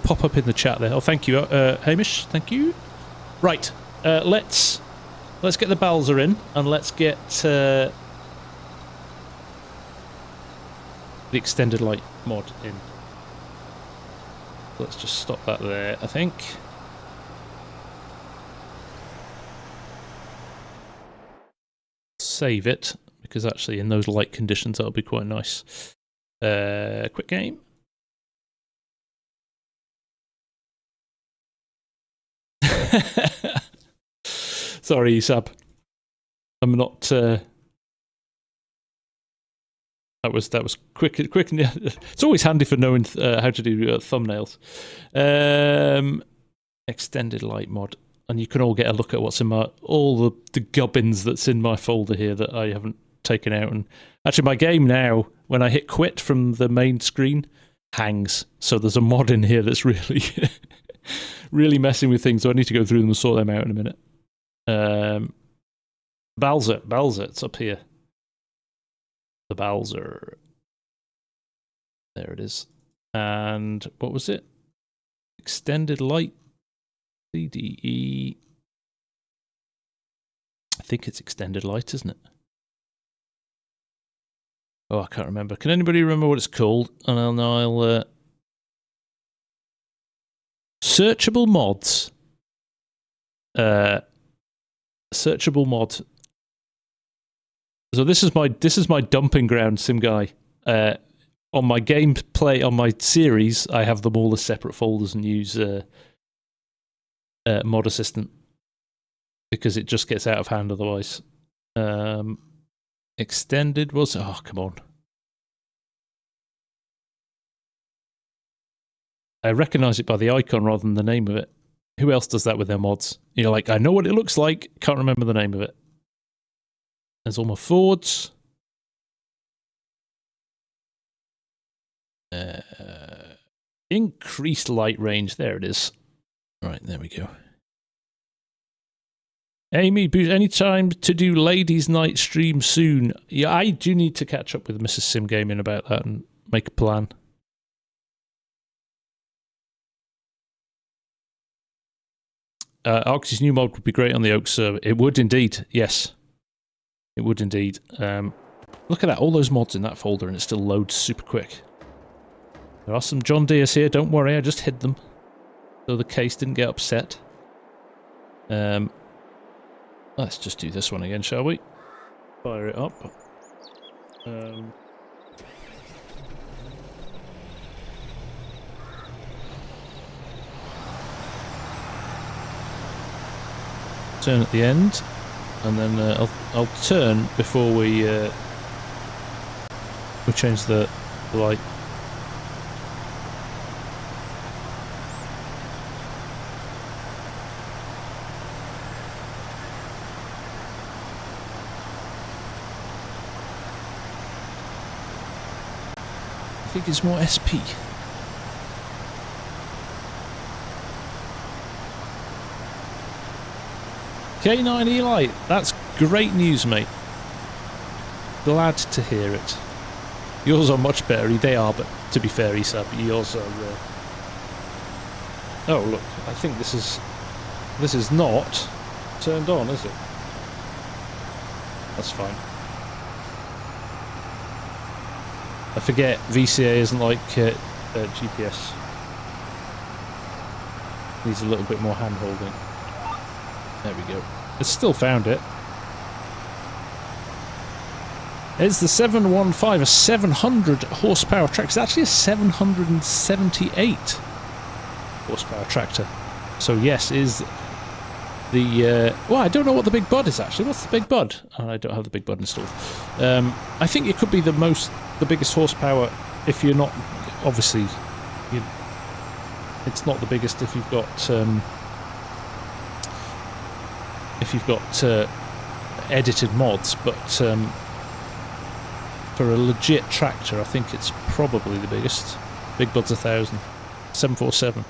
A: pop up in the chat there. Oh, thank you, Hamish. Thank you. Right, let's get the Balzer in and let's get the extended light mod in. Let's just stop that there, I think. Save it, because actually in those light conditions that'll be quite nice. Quick game. Sorry, Sab. I'm not. That was quick. It's always handy for knowing how to do thumbnails. Extended light mod, and you can all get a look at what's in all the gubbins that's in my folder here that I haven't taken out. And actually, my game now, when I hit quit from the main screen, hangs. So there's a mod in here that's really, really messing with things. So I need to go through them and sort them out in a minute. Balzer, it's up here. The Balzer. There it is. And what was it? Extended light. CDE. I think it's extended light, isn't it? Oh, I can't remember. Can anybody remember what it's called? And I'll searchable mods. Searchable mod. So this is my dumping ground, SimGuy. On my gameplay, on my series, I have them all as separate folders and use Mod Assistant because it just gets out of hand otherwise. Extended was... Oh, come on. I recognise it by the icon rather than the name of it. Who else does that with their mods? You're like, I know what it looks like, can't remember the name of it. There's all my Fords. Increased light range. There it is. Right, there we go. Amy, any time to do Ladies' Night stream soon? Yeah, I do need to catch up with Mrs. Sim Gaming about that and make a plan. Arctis' new mod would be great on the Oak server. It would indeed, yes. It would indeed. Look at that, all those mods in that folder and it still loads super quick. There are some John Deeres here, don't worry, I just hid them. So the case didn't get upset. Let's just do this one again, shall we? Fire it up. Turn at the end, and then I'll turn before we change the light. I think it's more SP. K9 Eli, that's great news, mate. Glad to hear it. Yours are much better. They are, but to be fair, Isab, yours are... Oh, look, I think this is not turned on, is it? That's fine. I forget VCA isn't like GPS. Needs a little bit more hand holding. There we go. It's still found it. It's the 715, a 700 horsepower tractor. It's actually a 778 horsepower tractor. So yes, is the... well, I don't know what the big bud is actually. What's the big bud? Oh, I don't have the big bud installed. I think it could be the biggest horsepower if you're not... Obviously, it's not the biggest if you've got... if you've got edited mods, but for a legit tractor, I think it's probably the biggest. Big Bud's 1,000. 747.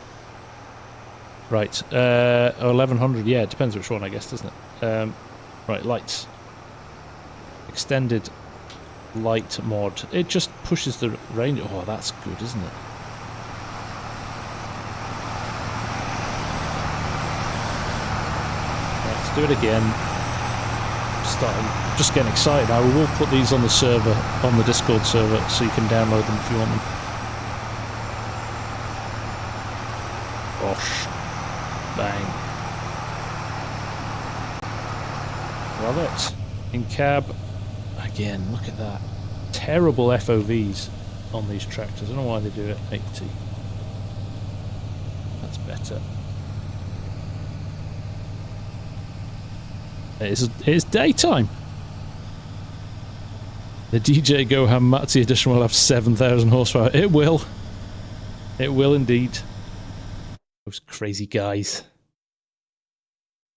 A: Right, 1100, yeah, it depends which one, I guess, doesn't it? Right, lights. Extended light mod. It just pushes the range. Oh, that's good, isn't it? Right, let's do it again. Just getting excited now. We will put these on the server, on the Discord server, so you can download them if you want them. Gosh. Bang. Love it. In cab. Again, look at that. Terrible FOVs on these tractors. I don't know why they do it 80. That's better. It is daytime. The DJ Goham Matzi edition will have 7,000 horsepower. It will. It will indeed. Those crazy guys.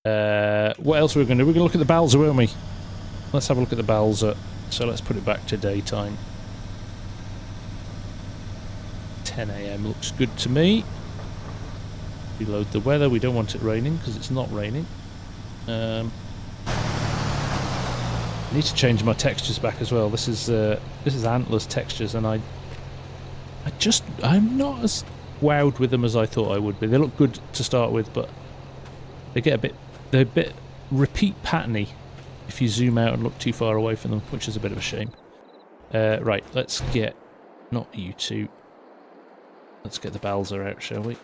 A: What else are we going to do? We're going to look at the Balzer, won't we? Let's have a look at the Balzer. So let's put it back to daytime. 10 AM looks good to me. Reload the weather. We don't want it raining because it's not raining. I need to change my textures back as well. This is Antler's textures, and I'm not as wowed with them as I thought I would be. They look good to start with, but they're a bit repeat patterny if you zoom out and look too far away from them, which is a bit of a shame. Right, let's get not you two. Let's get the Balzer out, shall we?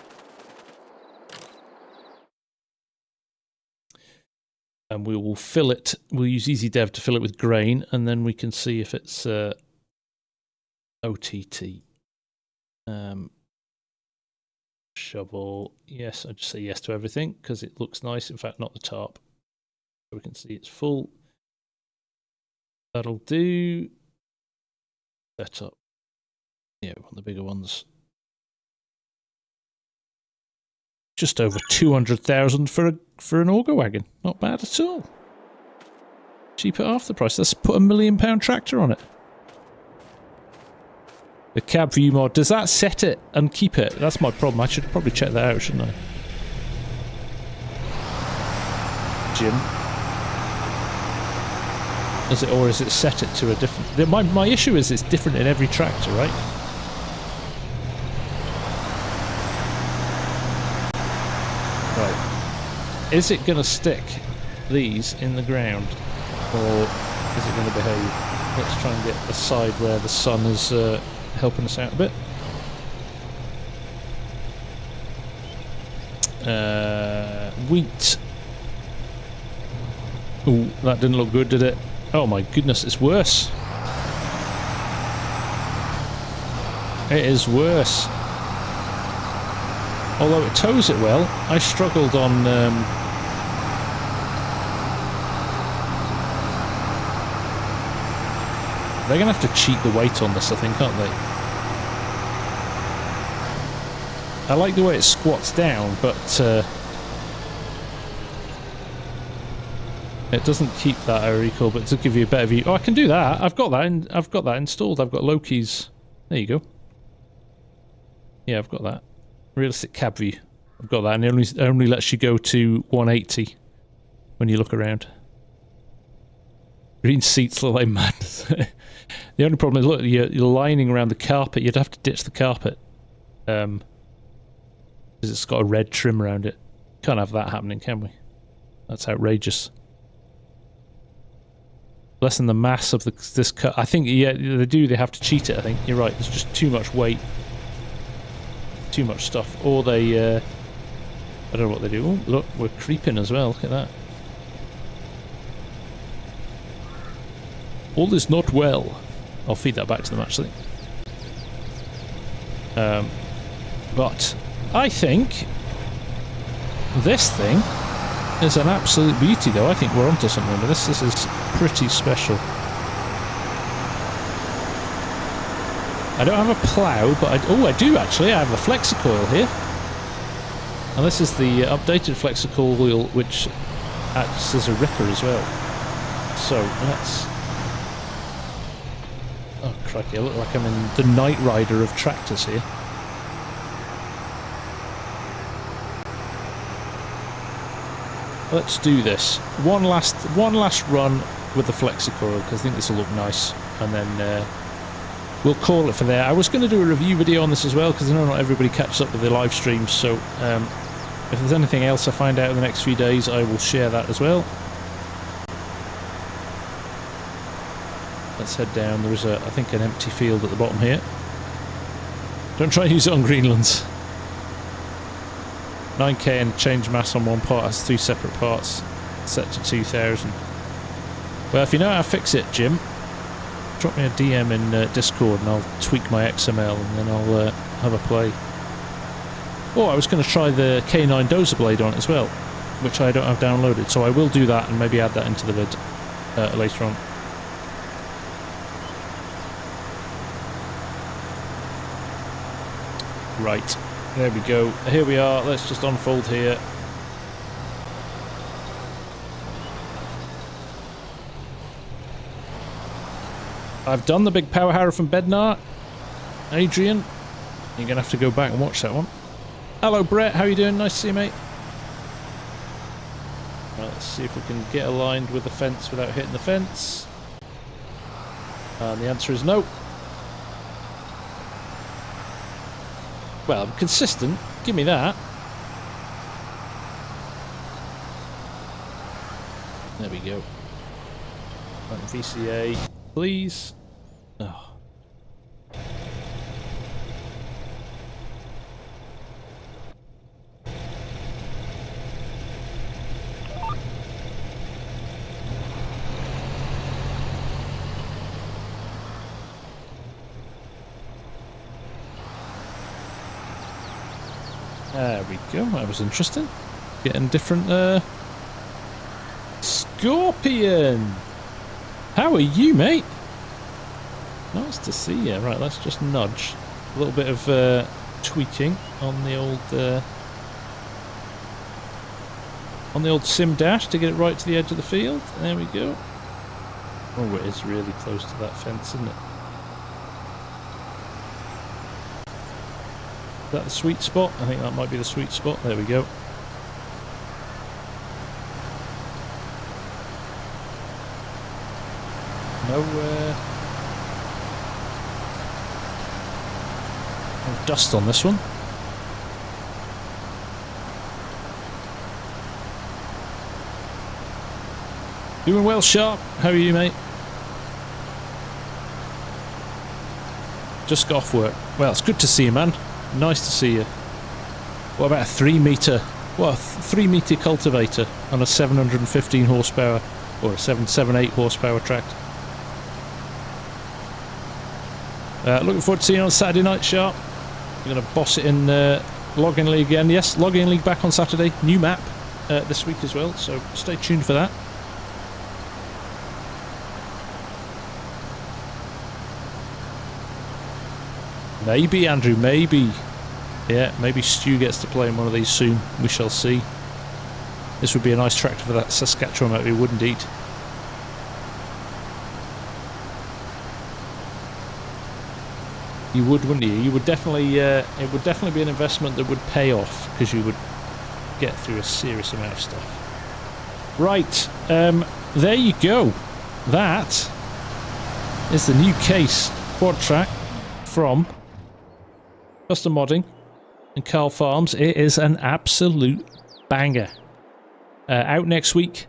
A: And we will fill it. We'll use EasyDev to fill it with grain, and then we can see if it's OTT. Shovel. Yes, I just say yes to everything because it looks nice. In fact, not the tarp. So we can see it's full. That'll do. Setup. Yeah, we want the bigger ones. Just over 200,000 for an Auger wagon. Not bad at all. Cheap at half the price. Let's put £1 million tractor on it. The cab view mod. Does that set it and keep it? That's my problem. I should probably check that out, shouldn't I? Jim. Is it, or is it set it to a different... My issue is it's different in every tractor, right? Right. Is it going to stick these in the ground, or is it going to behave? Let's try and get a side where the sun is helping us out a bit. Wheat. Ooh, that didn't look good, did it? Oh my goodness, it's worse. It is worse. Although it tows it well, I struggled on... They're going to have to cheat the weight on this, I think, aren't they? I like the way it squats down, but it doesn't keep that air recall, but to give you a better view. Oh, I can do that. I've got that. I've got that installed. I've got Loki's. There you go. Yeah, I've got that. Realistic cab view. I've got that, and it only lets you go to 180 when you look around. Green seats look like madness. The only problem is, look, you're lining around the carpet. You'd have to ditch the carpet. Because it's got a red trim around it. Can't have that happening, can we? That's outrageous. Lessen the mass of this car. I think, yeah, they do. They have to cheat it, I think. You're right. There's just too much weight. Too much stuff. Or they... I don't know what they do. Oh, look, we're creeping as well. Look at that. All is not well. I'll feed that back to them, actually. But I think this thing is an absolute beauty, though. I think we're onto something with this. This is pretty special. I don't have a plough, but I do actually. I have a Flexicoil here. And this is the updated Flexicoil, which acts as a ripper as well. So let's... Oh crikey, I look like I'm in the Knight Rider of tractors here. Let's do this. One last run with the Flexicoil, because I think this will look nice, and then we'll call it for there. I was going to do a review video on this as well, because I know not everybody catches up with the live streams, so if there's anything else I find out in the next few days, I will share that as well. Let's head down. There is, I think, an empty field at the bottom here. Don't try and use it on Greenlands. 9k and change mass on one part has 3 separate parts set to 2000. Well, if you know how to fix it, Jim, drop me a DM in Discord and I'll tweak my XML and then I'll have a play. Oh, I was going to try the K9 dozer blade on it as well, which I don't have downloaded, so I will do that and maybe add that into the vid later on. Right, there we go. Here we are. Let's just unfold here. I've done the big power harrow from Bednar. Adrian, you're going to have to go back and watch that one. Hello, Brett. How you doing? Nice to see you, mate. Right, let's see if we can get aligned with the fence without hitting the fence. And the answer is no. Well, I'm consistent. Give me that. There we go. Right, VCA, please. Oh. There we go, that was interesting. Getting different, Scorpion! How are you, mate? Nice to see you. Right, let's just nudge. A little bit of, tweaking on the old sim dash to get it right to the edge of the field. There we go. Oh, it is really close to that fence, isn't it? Is that the sweet spot? I think that might be the sweet spot. There we go. No dust on this one. Doing well, Sharp. How are you, mate? Just got off work. Well, it's good to see you, man. Nice to see you. What about a 3 metre? What, a 3 metre cultivator on a 715 horsepower or a 778 horsepower tractor? Looking forward to seeing you on Saturday night, Sharp. You're going to boss it in Login League again. Yes, Login League back on Saturday. New map this week as well, so stay tuned for that. Maybe, Andrew, maybe. Yeah, maybe Stu gets to play in one of these soon. We shall see. This would be a nice tractor for that Saskatchewan map, it would indeed. You would, wouldn't you? You would definitely, it would definitely be an investment that would pay off, because you would get through a serious amount of stuff. Right, there you go. That is the new case Quadtrac from Custom Modding and Karl Farms. It is an absolute banger. Out next week.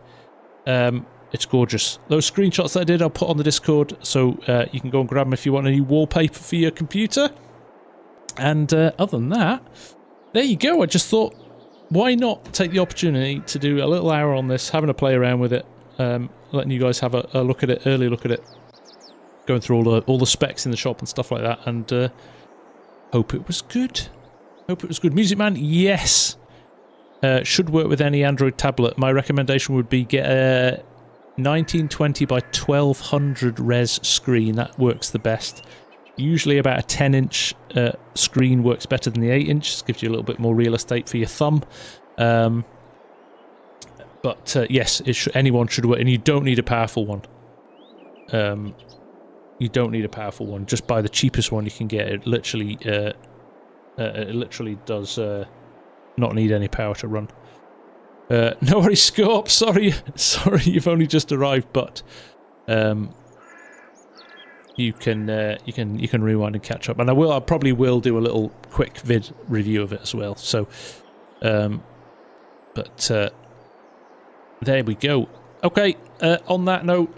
A: It's gorgeous. Those screenshots that I did, I'll put on the Discord, so you can go and grab them if you want a new wallpaper for your computer. And other than that, there you go. I just thought, why not take the opportunity to do a little hour on this, having a play around with it, letting you guys have a look at it, early look at it, going through all the specs in the shop and stuff like that, and hope it was good. Hope it was good. Music Man, yes. Should work with any Android tablet. My recommendation would be get a 1920 by 1200 res screen. That works the best. Usually about a 10-inch screen works better than the 8-inch. Gives you a little bit more real estate for your thumb. But yes, anyone should work, and you don't need a powerful one. You don't need a powerful one. Just buy the cheapest one you can get. It literally does not need any power to run. No worries, Scorp. Sorry, you've only just arrived, but you can rewind and catch up. And I probably will do a little quick vid review of it as well. So, but there we go. Okay. On that note,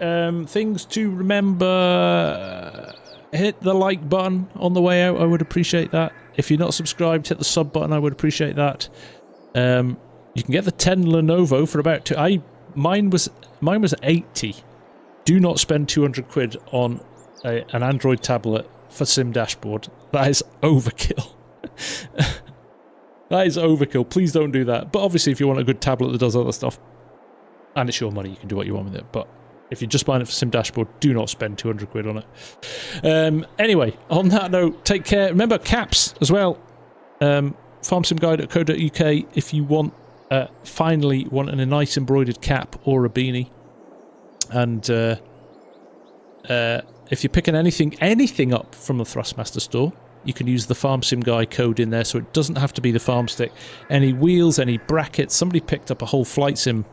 A: things to remember: hit the like button on the way out. I would appreciate that. If you're not subscribed, hit the sub button. I would appreciate that. You can get the 10 Lenovo for about mine was 80. Do not spend 200 quid on an Android tablet for Sim Dashboard. That is overkill. That is overkill. Please don't do that. But obviously, if you want a good tablet that does other stuff, and it's your money, you can do what you want with it. But if you're just buying it for Sim Dashboard, do not spend 200 quid on it. Anyway, on that note, take care. Remember, caps as well. FarmSimGuy.co.uk if you want, finally want a nice embroidered cap or a beanie. And if you're picking anything up from the Thrustmaster store, you can use the FarmSimGuy code in there, so it doesn't have to be the farm stick. Any wheels, any brackets. Somebody picked up a whole flight sim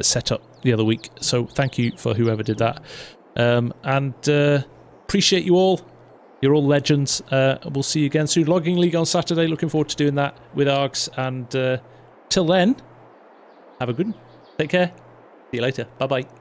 A: setup the other week, so thank you for whoever did that. And appreciate you all. You're all legends. We'll see you again soon. Logging League on Saturday. Looking forward to doing that with Args. And till then, have a good one. Take care. See you later. Bye-bye.